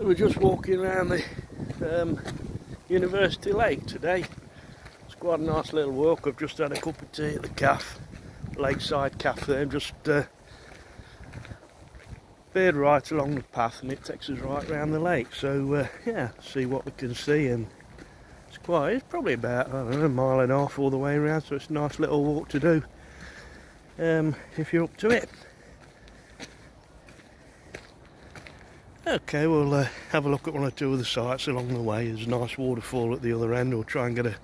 We're just walking around the University Lake today. It's quite a nice little walk. I've just had a cup of tea at the cafe, lakeside cafe there, just veered right along the path and it takes us right round the lake. So yeah, see what we can see, and it's probably about, I don't know, a mile and a half all the way around, so it's a nice little walk to do if you're up to it. Okay, we'll have a look at one or two of the sights along the way. There's a nice waterfall at the other end. We'll try and get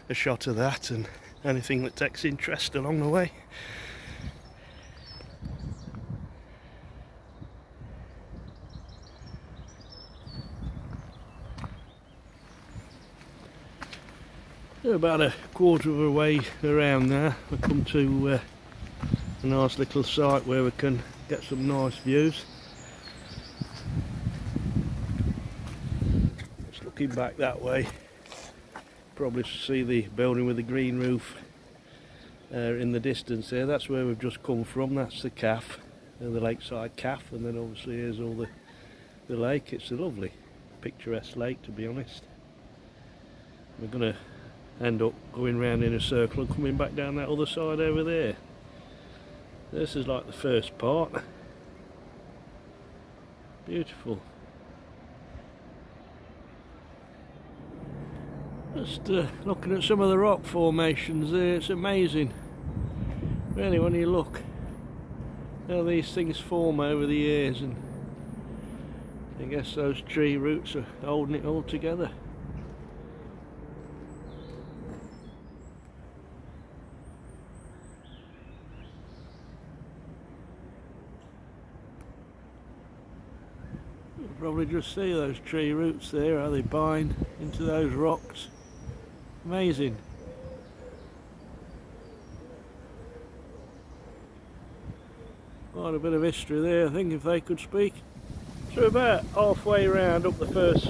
a shot of that and anything that takes interest along the way. We're about a quarter of a way around there. We come to a nice little site where we can get some nice views. Looking back that way, probably see the building with the green roof in the distance there. That's where we've just come from. That's the cafe, the lakeside cafe, and then obviously here's all the lake. It's a lovely picturesque lake, to be honest. We're going to end up going round in a circle and coming back down that other side over there. This is like the first part. Beautiful. Just looking at some of the rock formations there, it's amazing really when you look how these things form over the years, and I guess those tree roots are holding it all together. You can probably just see those tree roots there, how they bind into those rocks. Amazing. Quite a bit of history there, I think, if they could speak. So we're about halfway around up the first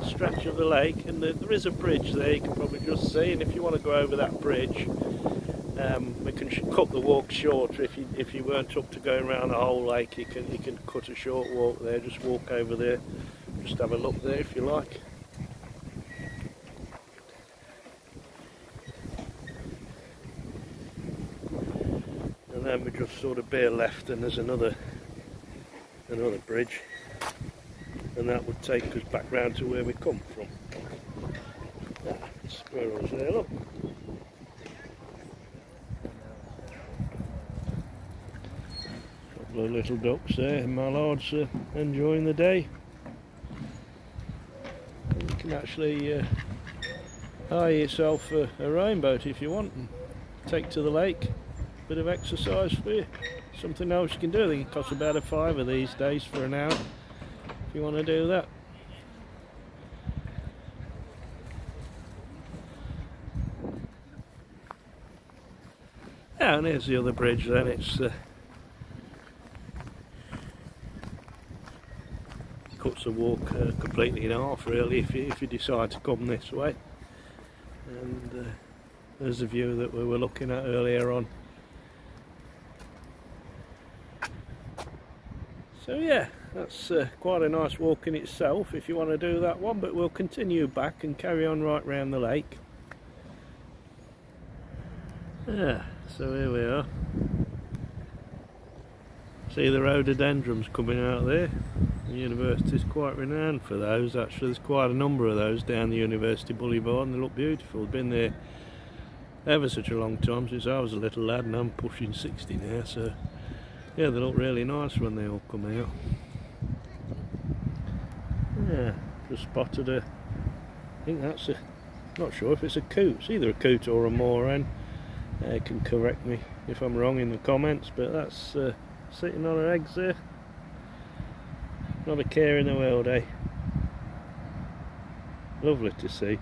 stretch of the lake, and there is a bridge there you can probably just see, and if you want to go over that bridge, we can cut the walk shorter. If you weren't up to going around the whole lake, you can cut a short walk there. Just walk over there, just have a look there if you like. And then we just sort of bear left, and there's another bridge, and that would take us back round to where we come from. Squirrels there, look. Couple of little ducks there, and mallards enjoying the day. And you can actually hire yourself a rainboat if you want and take to the lake. Bit of exercise for you, something else you can do. I think it costs about a £5 these days for an hour if you want to do that. Yeah, and here's the other bridge then. It's cuts the walk completely in half really if you decide to come this way. And there's the view that we were looking at earlier on. So yeah, that's quite a nice walk in itself if you want to do that one, but we'll continue back and carry on right round the lake. Yeah, so here we are. See the rhododendrons coming out there. The university's quite renowned for those. Actually, there's quite a number of those down the University Boulevard, and they look beautiful. They've been there ever such a long time, since I was a little lad, and I'm pushing 60 now, so yeah, they look really nice when they all come out. Yeah, just spotted I think that's not sure if it's a coot. It's either a coot or a moor-hen. You can correct me if I'm wrong in the comments, but that's sitting on her eggs there. Not a care in the world, eh? Lovely to see.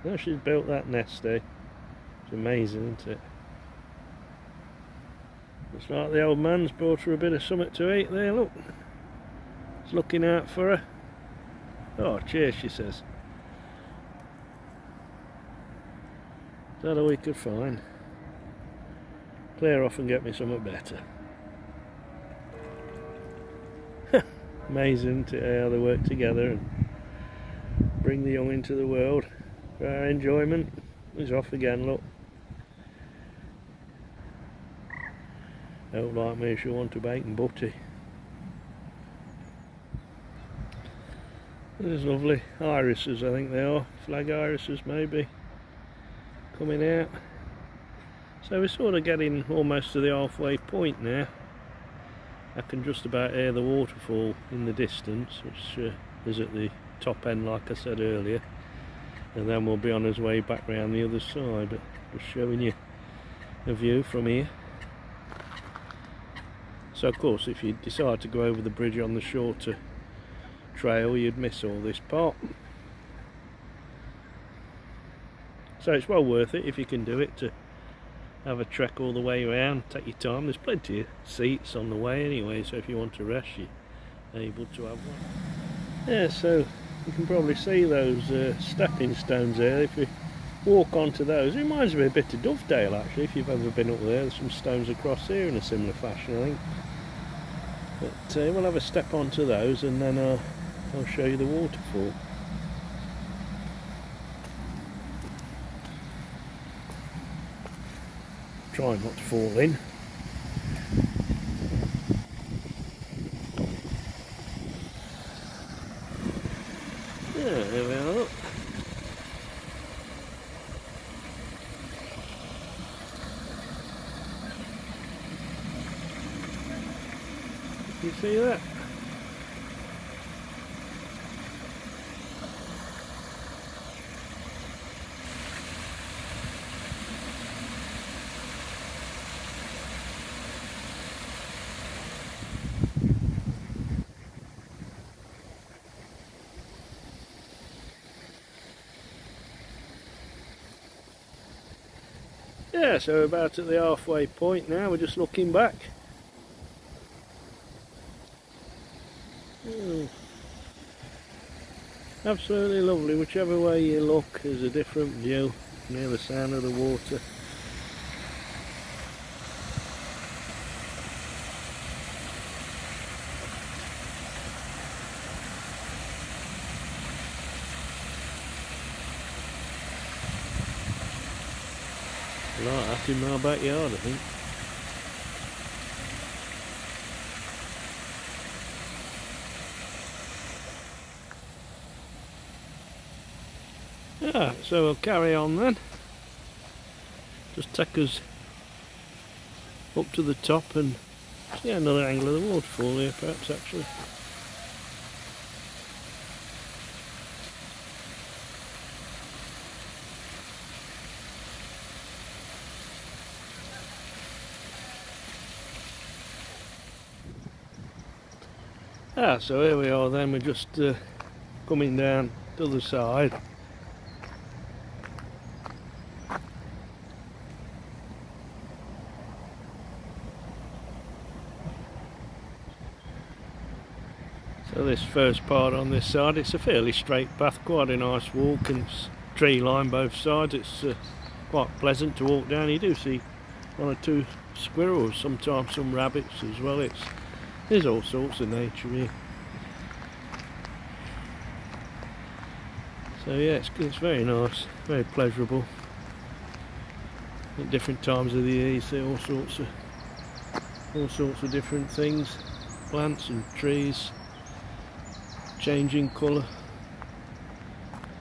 Now she's built that nest, eh? It's amazing, isn't it? It's like the old man's brought her a bit of something to eat there, look. He's looking out for her. Oh, cheers, she says. Is that all we could find? Clear off and get me something better. Amazing to how they work together and bring the young into the world for our enjoyment. He's off again, look. Don't like me, she'll want to bacon butty. There's lovely irises, I think they are, flag irises maybe, coming out. So we're sort of getting almost to the halfway point now. I can just about hear the waterfall in the distance, which is at the top end like I said earlier, and then we'll be on his way back round the other side, but just showing you a view from here. So of course if you decide to go over the bridge on the shorter trail you'd miss all this part. So it's well worth it if you can do it, to have a trek all the way around. Take your time, there's plenty of seats on the way anyway, so if you want to rest you're able to have one. Yeah, so you can probably see those stepping stones there. If you walk onto those, it reminds me a bit of Dovedale actually, if you've ever been up there. There's some stones across here in a similar fashion I think. But we'll have a step onto those and then I'll show you the waterfall. Try not to fall in. Yeah, there we are. You see that? Yeah, so we're about at the halfway point now, we're just looking back. Absolutely lovely, whichever way you look there's a different view. You hear the sound of the water. Like that in my backyard I think. Yeah, so we'll carry on then. Just take us up to the top and see another angle of the waterfall here perhaps actually. So here we are then, we're just coming down to the side. So this first part on this side, it's a fairly straight path, quite a nice walk, and it's tree line both sides. It's quite pleasant to walk down. You do see one or two squirrels, sometimes some rabbits as well. There's all sorts of nature here. So yeah, it's very nice, very pleasurable. At different times of the year you see all sorts of different things, plants and trees changing colour.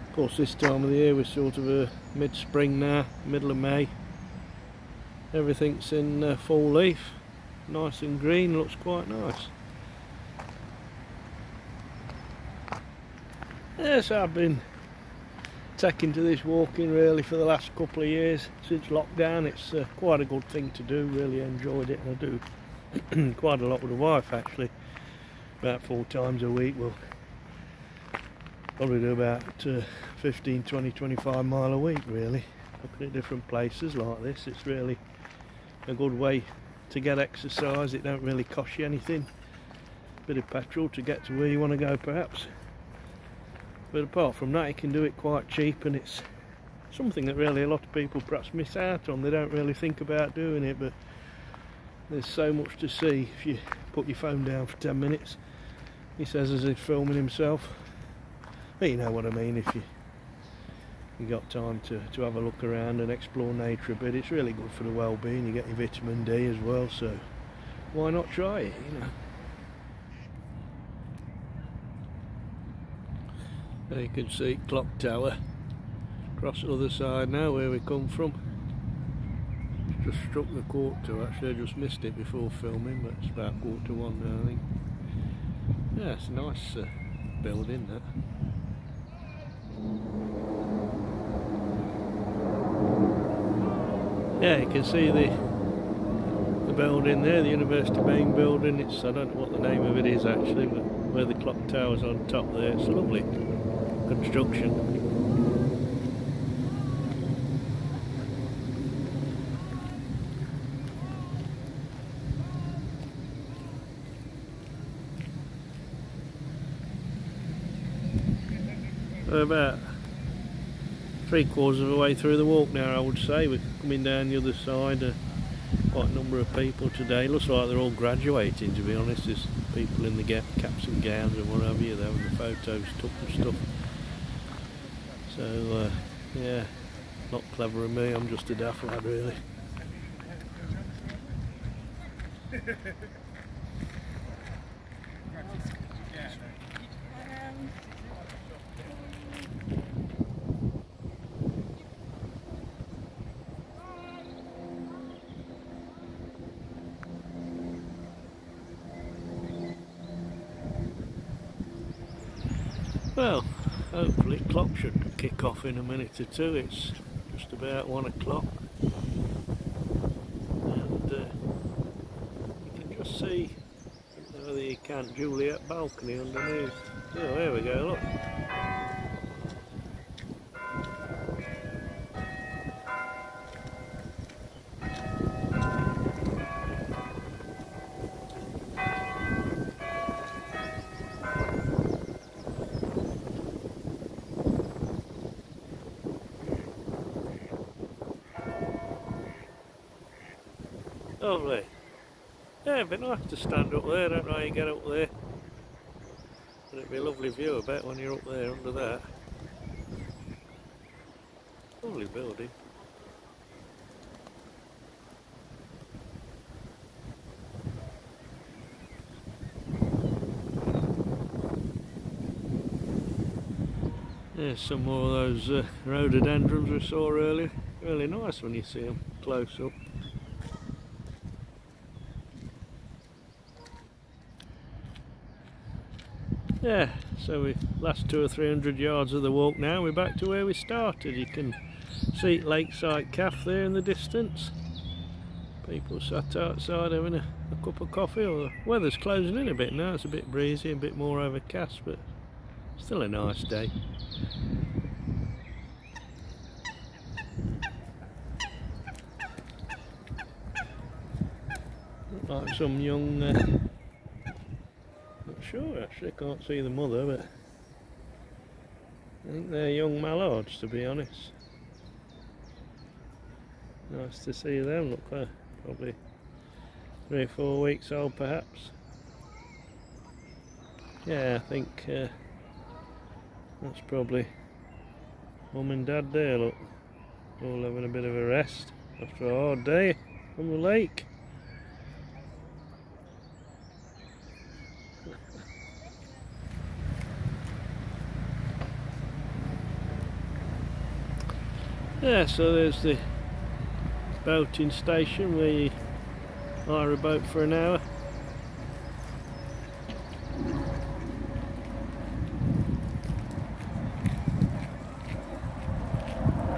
Of course this time of the year we're sort of mid-spring now, middle of May. Everything's in full leaf, nice and green, looks quite nice. Yes, I've been taking to this walking really for the last couple of years since lockdown. It's quite a good thing to do, really enjoyed it, and I do quite a lot with the wife actually, about 4 times a week. We'll probably do about 15, 20, 25 mile a week really, looking at different places like this. It's really a good way to get exercise. It don't really cost you anything, bit of petrol to get to where you want to go perhaps. But apart from that you can do it quite cheap, and it's something that really a lot of people perhaps miss out on. They don't really think about doing it, but there's so much to see if you put your phone down for 10 minutes He says as he's filming himself. But you know what I mean, if you got time to have a look around and explore nature a bit, it's really good for the well-being. You get your vitamin D as well, so why not try it, you know. There you can see Clock Tower across the other side now where we come from. Just struck the 1:15, actually I just missed it before filming, but it's about 1:45 now I think. Yeah, it's a nice building that. Yeah, you can see the building there, the University main building. It's, I don't know what the name of it is actually, but where the clock tower's on top there, it's a lovely construction. We're about 3/4 of the way through the walk now, I would say. We're coming down the other side. Quite a number of people today. Looks like they're all graduating, to be honest. There's people in the caps and gowns and what have you. They're having the photos took and stuff. So yeah, not clever of me. I'm just a daft lad, really. Well, hopefully clock should kick off in a minute or two. It's just about 1 o'clock, and you can just see, I don't know whether you can, Juliet balcony underneath. Oh, there we go, look. Lovely. Yeah, it'd be nice to stand up there. I don't know how you get up there. But it'd be a lovely view, I bet, when you're up there under that. Lovely building. There's some more of those rhododendrons we saw earlier. Really nice when you see them close up. Yeah, so we last 200 or 300 yards of the walk now, we're back to where we started. You can see Lakeside Cafe there in the distance. People sat outside having a cup of coffee. Or the weather's closing in a bit now, it's a bit breezy, a bit more overcast, but still a nice day. Look like some young sure, actually, can't see the mother, but I think they're young mallards, to be honest. Nice to see them. Look, they're probably 3 or 4 weeks old, perhaps. Yeah, I think that's probably mum and dad there. Look, all having a bit of a rest after a hard day on the lake. Yeah, so there's the boating station where you hire a boat for an hour.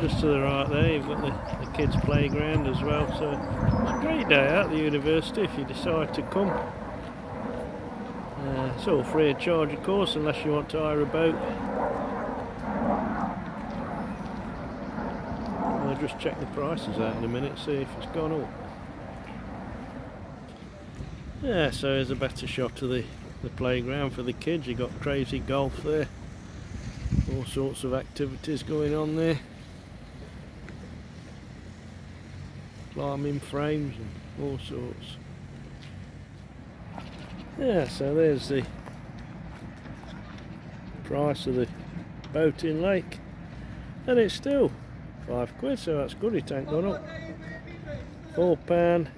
Just to the right there you've got the kids' playground as well, so it's a great day out at the university if you decide to come. It's all free of charge, of course, unless you want to hire a boat. I'll just check the prices out in a minute, see if it's gone up. Yeah, so here's a better shot of the playground for the kids. You've got crazy golf there, all sorts of activities going on there, climbing frames and all sorts. Yeah, so there's the price of the boating lake, and it's still £5, so that's good, it ain't gone up. £4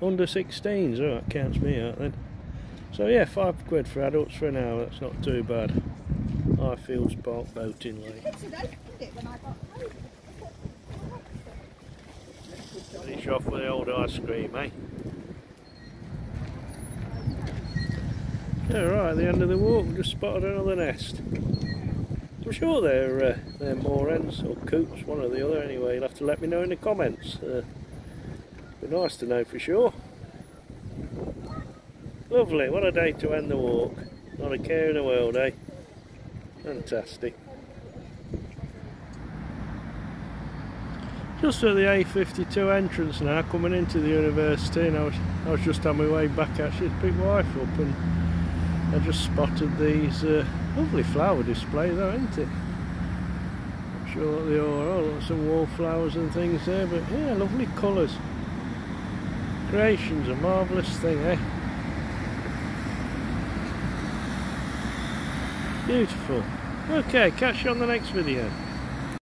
under 16s, oh that counts me out then. So yeah, £5 for adults for an hour, that's not too bad. Highfields Park boating lake. Finish off with the old ice cream, eh? Yeah, right at the end of the walk, we just spotted another nest. I'm sure they're moor hens or coots, one or the other anyway. You'll have to let me know in the comments. Be nice to know for sure. Lovely, what a day to end the walk. Not a care in the world, eh? Fantastic. Just at the A52 entrance now, coming into the university, and I was just on my way back actually to pick my wife up, and I just spotted these lovely flower displays, though, isn't it? Not sure what they are. Oh, some wallflowers and things there, but yeah, lovely colours. Creation's a marvellous thing, eh? Beautiful. Okay, catch you on the next video.